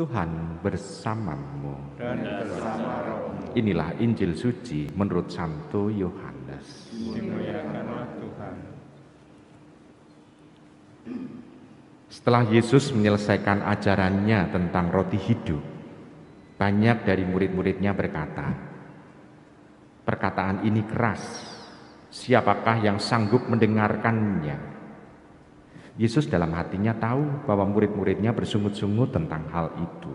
Tuhan bersamamu. Dan bersama rohmu. Inilah Injil suci menurut Santo Yohanes. Dimuliakanlah Tuhan. Setelah Yesus menyelesaikan ajarannya tentang roti hidup, banyak dari murid-muridnya berkata, "Perkataan ini keras, siapakah yang sanggup mendengarkannya?" Yesus dalam hatinya tahu bahwa murid-muridnya bersungut-sungut tentang hal itu.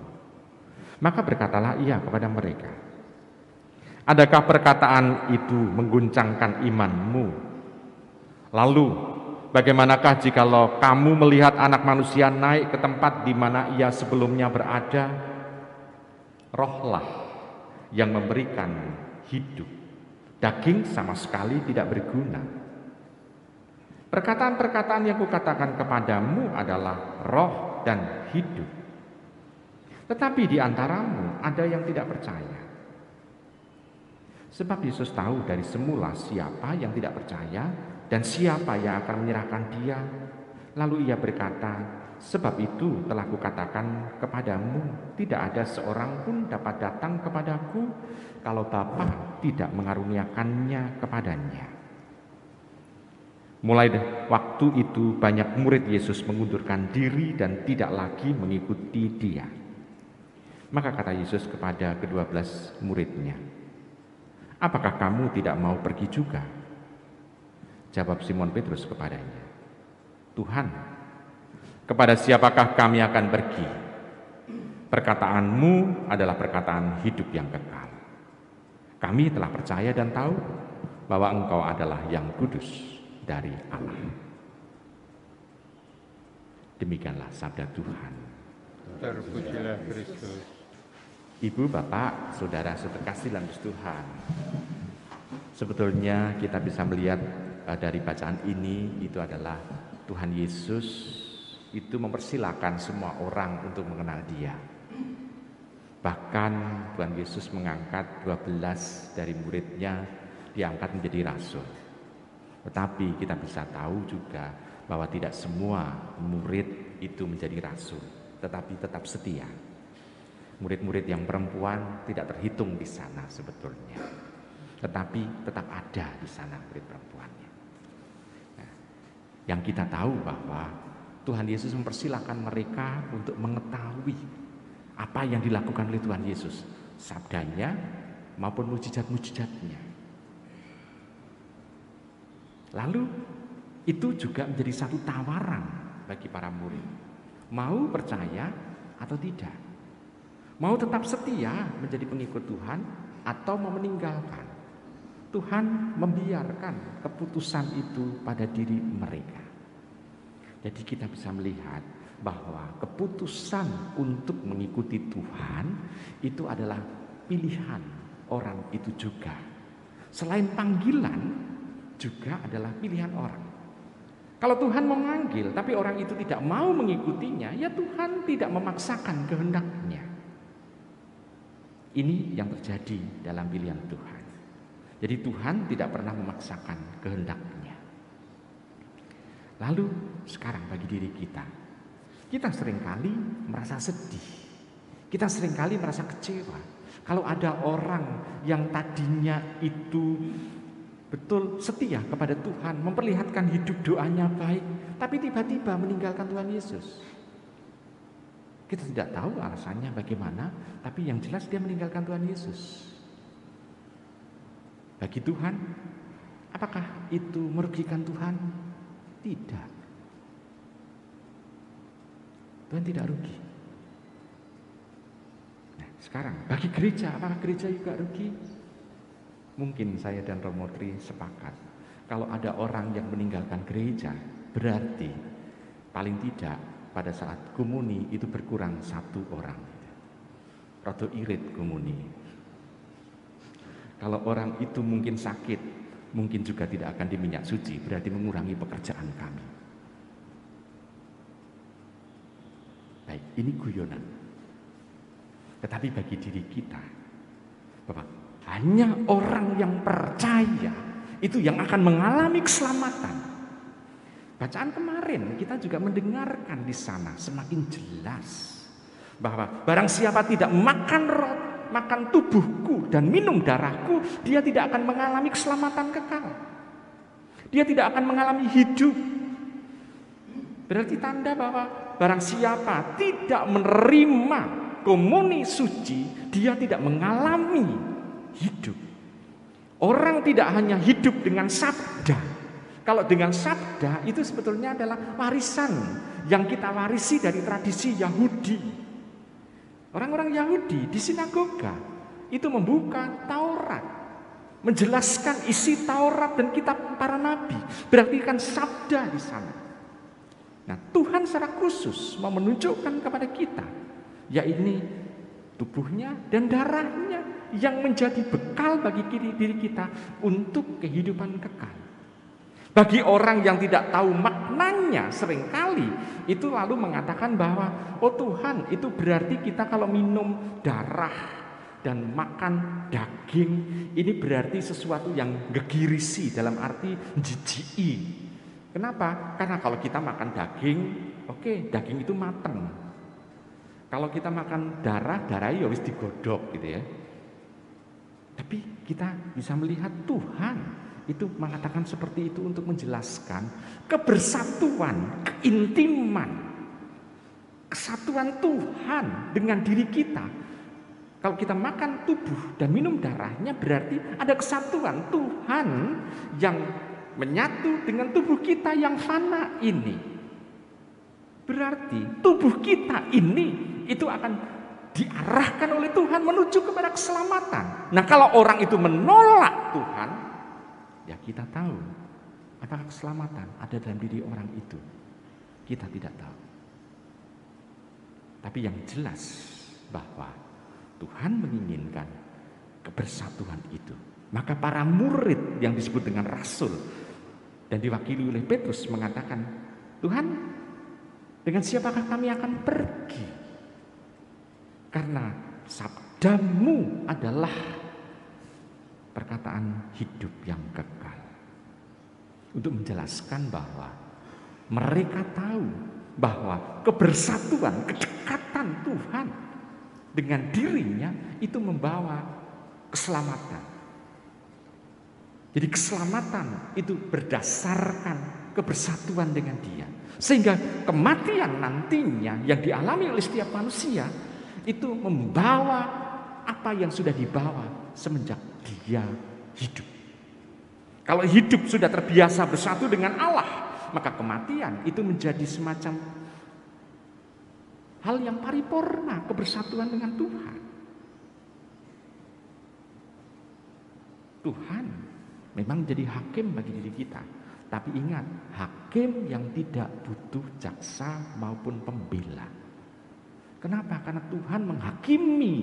Maka berkatalah ia kepada mereka, "Adakah perkataan itu mengguncangkan imanmu? Lalu, bagaimanakah jikalau kamu melihat Anak Manusia naik ke tempat di mana ia sebelumnya berada? Rohlah yang memberikan hidup. Daging sama sekali tidak berguna. Perkataan-perkataan yang kukatakan kepadamu adalah roh dan hidup. Tetapi di antaramu ada yang tidak percaya." Sebab Yesus tahu dari semula siapa yang tidak percaya dan siapa yang akan menyerahkan dia. Lalu ia berkata, "Sebab itu telah kukatakan kepadamu, tidak ada seorang pun dapat datang kepadaku kalau Bapa tidak mengaruniakannya kepadanya." Mulai waktu itu banyak murid Yesus mengundurkan diri dan tidak lagi mengikuti dia. Maka kata Yesus kepada ke-12 muridnya, "Apakah kamu tidak mau pergi juga?" Jawab Simon Petrus kepadanya, "Tuhan, kepada siapakah kami akan pergi? Perkataanmu adalah perkataan hidup yang kekal. Kami telah percaya dan tahu bahwa Engkau adalah yang kudus dari Allah." Demikianlah sabda Tuhan. Terpujilah Kristus. Ibu, Bapak, Saudara terkasih dalam Tuhan, sebetulnya kita bisa melihat dari bacaan ini itu adalah Tuhan Yesus itu mempersilahkan semua orang untuk mengenal Dia. Bahkan Tuhan Yesus mengangkat 12 dari muridnya, diangkat menjadi rasul. Tetapi kita bisa tahu juga bahwa tidak semua murid itu menjadi rasul, tetapi tetap setia. Murid-murid yang perempuan tidak terhitung di sana sebetulnya, tetapi tetap ada di sana murid perempuannya. Nah, yang kita tahu bahwa Tuhan Yesus mempersilahkan mereka untuk mengetahui apa yang dilakukan oleh Tuhan Yesus, sabdanya maupun mujizat-mujizatnya. Lalu itu juga menjadi satu tawaran bagi para murid. Mau percaya atau tidak? Mau tetap setia menjadi pengikut Tuhan atau mau meninggalkan? Tuhan membiarkan keputusan itu pada diri mereka. Jadi kita bisa melihat bahwa keputusan untuk mengikuti Tuhan itu adalah pilihan orang itu juga. Selain panggilan, juga adalah pilihan orang. Kalau Tuhan memanggil tapi orang itu tidak mau mengikutinya, ya Tuhan tidak memaksakan kehendaknya. Ini yang terjadi dalam pilihan Tuhan. Jadi Tuhan tidak pernah memaksakan kehendaknya. Lalu sekarang bagi diri kita seringkali merasa sedih. Kita seringkali merasa kecewa. Kalau ada orang yang tadinya itu betul setia kepada Tuhan, memperlihatkan hidup doanya baik, tapi tiba-tiba meninggalkan Tuhan Yesus. Kita tidak tahu alasannya bagaimana, tapi yang jelas dia meninggalkan Tuhan Yesus. Bagi Tuhan, apakah itu merugikan Tuhan? Tidak. Tuhan tidak rugi. Nah, sekarang bagi gereja, apakah gereja juga rugi? Mungkin saya dan Romotri sepakat, kalau ada orang yang meninggalkan gereja, berarti paling tidak pada saat komuni itu berkurang 1 orang. Rada irit komuni. Kalau orang itu mungkin sakit, mungkin juga tidak akan diminyak suci, berarti mengurangi pekerjaan kami. Baik, ini guyonan. Tetapi bagi diri kita, Bapak, hanya orang yang percaya itu yang akan mengalami keselamatan. Bacaan kemarin kita juga mendengarkan di sana semakin jelas Bahwa barang siapa tidak makan tubuhku dan minum darahku, dia tidak akan mengalami keselamatan kekal. Dia tidak akan mengalami hidup. Berarti tanda bahwa barang siapa tidak menerima komuni suci, dia tidak mengalami hidup. Orang tidak hanya hidup dengan sabda. Kalau dengan sabda itu sebetulnya adalah warisan yang kita warisi dari tradisi Yahudi. Orang-orang Yahudi di sinagoga itu membuka Taurat, menjelaskan isi Taurat dan kitab para nabi. Berarti kan sabda di sana. Nah, Tuhan secara khusus mau menunjukkan kepada kita, yaitu tubuhnya dan darahnya yang menjadi bekal bagi diri kita untuk kehidupan kekal. Bagi orang yang tidak tahu maknanya, seringkali itu lalu mengatakan bahwa, oh Tuhan, itu berarti kita kalau minum darah dan makan daging, ini berarti sesuatu yang gegirisi, dalam arti jijiki. Kenapa? Karena kalau kita makan daging, oke, daging itu mateng. Kalau kita makan darah ya wis digodok gitu ya. Tapi kita bisa melihat Tuhan itu mengatakan seperti itu untuk menjelaskan kebersatuan, keintiman, kesatuan Tuhan dengan diri kita. Kalau kita makan tubuh dan minum darahnya, berarti ada kesatuan Tuhan yang menyatu dengan tubuh kita yang fana ini. Berarti tubuh kita ini itu akan diarahkan oleh Tuhan menuju kepada keselamatan. Nah, kalau orang itu menolak Tuhan, ya kita tahu apakah keselamatan ada dalam diri orang itu. Kita tidak tahu. Tapi yang jelas bahwa Tuhan menginginkan kebersatuan itu. Maka para murid yang disebut dengan rasul dan diwakili oleh Petrus mengatakan, Tuhan, dengan siapakah kami akan pergi? Karena sabdamu adalah perkataan hidup yang kekal. Untuk menjelaskan bahwa mereka tahu bahwa kebersatuan, kedekatan Tuhan dengan dirinya itu membawa keselamatan. Jadi keselamatan itu berdasarkan kebersatuan dengan Dia. Sehingga kematian nantinya yang dialami oleh setiap manusia itu membawa apa yang sudah dibawa semenjak dia hidup. Kalau hidup sudah terbiasa bersatu dengan Allah, maka kematian itu menjadi semacam hal yang paripurna, kebersatuan dengan Tuhan. Tuhan memang menjadi hakim bagi diri kita. Tapi ingat, hakim yang tidak butuh jaksa maupun pembela. Kenapa? Karena Tuhan menghakimi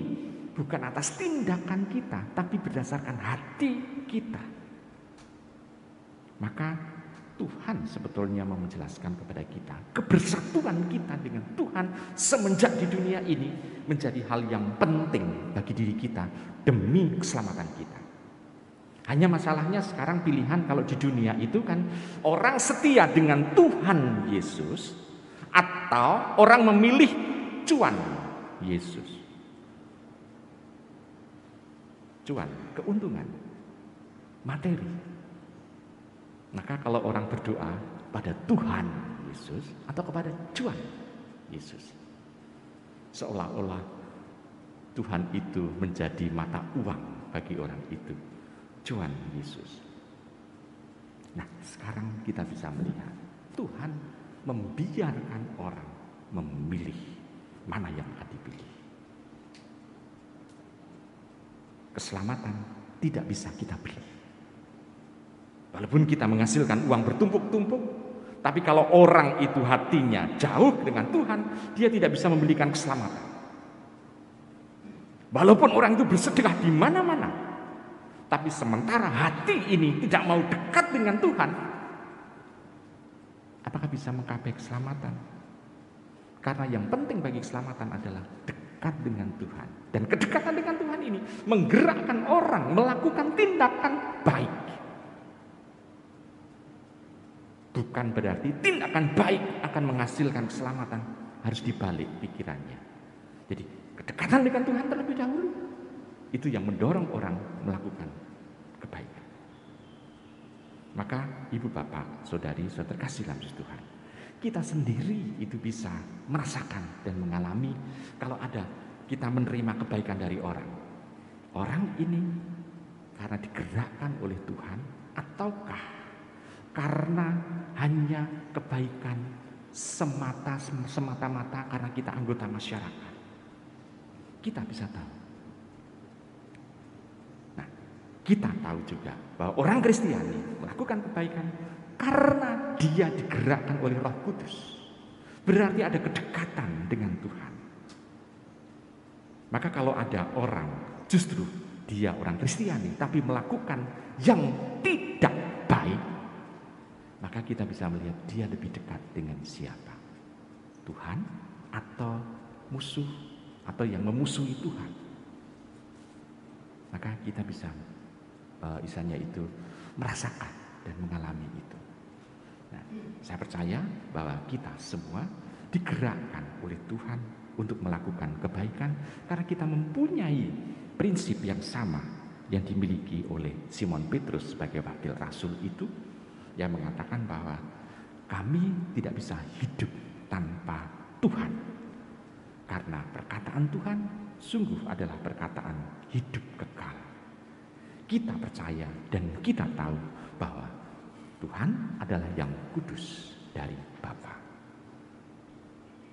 bukan atas tindakan kita, tapi berdasarkan hati kita. Maka Tuhan sebetulnya mau menjelaskan kepada kita kebersatuan kita dengan Tuhan semenjak di dunia ini menjadi hal yang penting bagi diri kita demi keselamatan kita. Hanya masalahnya sekarang pilihan kalau di dunia itu kan orang setia dengan Tuhan Yesus atau orang memilih cuan Yesus. Cuan, keuntungan, materi. Maka kalau orang berdoa pada Tuhan Yesus atau kepada cuan Yesus, seolah-olah Tuhan itu menjadi mata uang bagi orang itu. Cuan Yesus. Nah, sekarang kita bisa melihat Tuhan membiarkan orang memilih mana yang akan dipilih. Keselamatan tidak bisa kita beli. Walaupun kita menghasilkan uang bertumpuk-tumpuk, tapi kalau orang itu hatinya jauh dengan Tuhan, dia tidak bisa membelikan keselamatan. Walaupun orang itu bersedekah di mana-mana, tapi sementara hati ini tidak mau dekat dengan Tuhan, apakah bisa menggapai keselamatan? Karena yang penting bagi keselamatan adalah dekat dengan Tuhan. Dan kedekatan dengan Tuhan ini menggerakkan orang melakukan tindakan baik. Bukan berarti tindakan baik akan menghasilkan keselamatan. Harus dibalik pikirannya. Jadi kedekatan dengan Tuhan terlebih dahulu, itu yang mendorong orang melakukan kebaikan. Maka ibu bapak, saudari, saudara terkasih dalam Tuhan, kita sendiri itu bisa merasakan dan mengalami kalau ada kita menerima kebaikan dari orang. Orang ini karena digerakkan oleh Tuhan, ataukah karena hanya kebaikan semata-mata karena kita anggota masyarakat. Kita bisa tahu. Nah, kita tahu juga bahwa orang Kristiani melakukan kebaikan karena dia digerakkan oleh Roh Kudus. Berarti ada kedekatan dengan Tuhan. Maka kalau ada orang justru dia orang Kristiani tapi melakukan yang tidak baik, maka kita bisa melihat dia lebih dekat dengan siapa? Tuhan atau musuh atau yang memusuhi Tuhan. Maka kita bisa isanya itu merasakan dan mengalami itu. Nah, saya percaya bahwa kita semua digerakkan oleh Tuhan untuk melakukan kebaikan karena kita mempunyai prinsip yang sama yang dimiliki oleh Simon Petrus sebagai wakil rasul itu, yang mengatakan bahwa kami tidak bisa hidup tanpa Tuhan, karena perkataan Tuhan sungguh adalah perkataan hidup kekal. Kita percaya dan kita tahu bahwa Tuhan adalah yang kudus dari Bapa.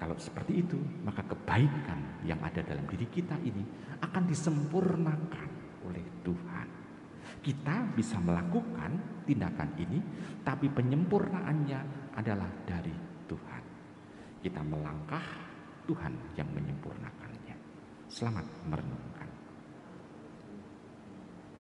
Kalau seperti itu, maka kebaikan yang ada dalam diri kita ini akan disempurnakan oleh Tuhan. Kita bisa melakukan tindakan ini, tapi penyempurnaannya adalah dari Tuhan. Kita melangkah, Tuhan yang menyempurnakannya. Selamat merenungkan.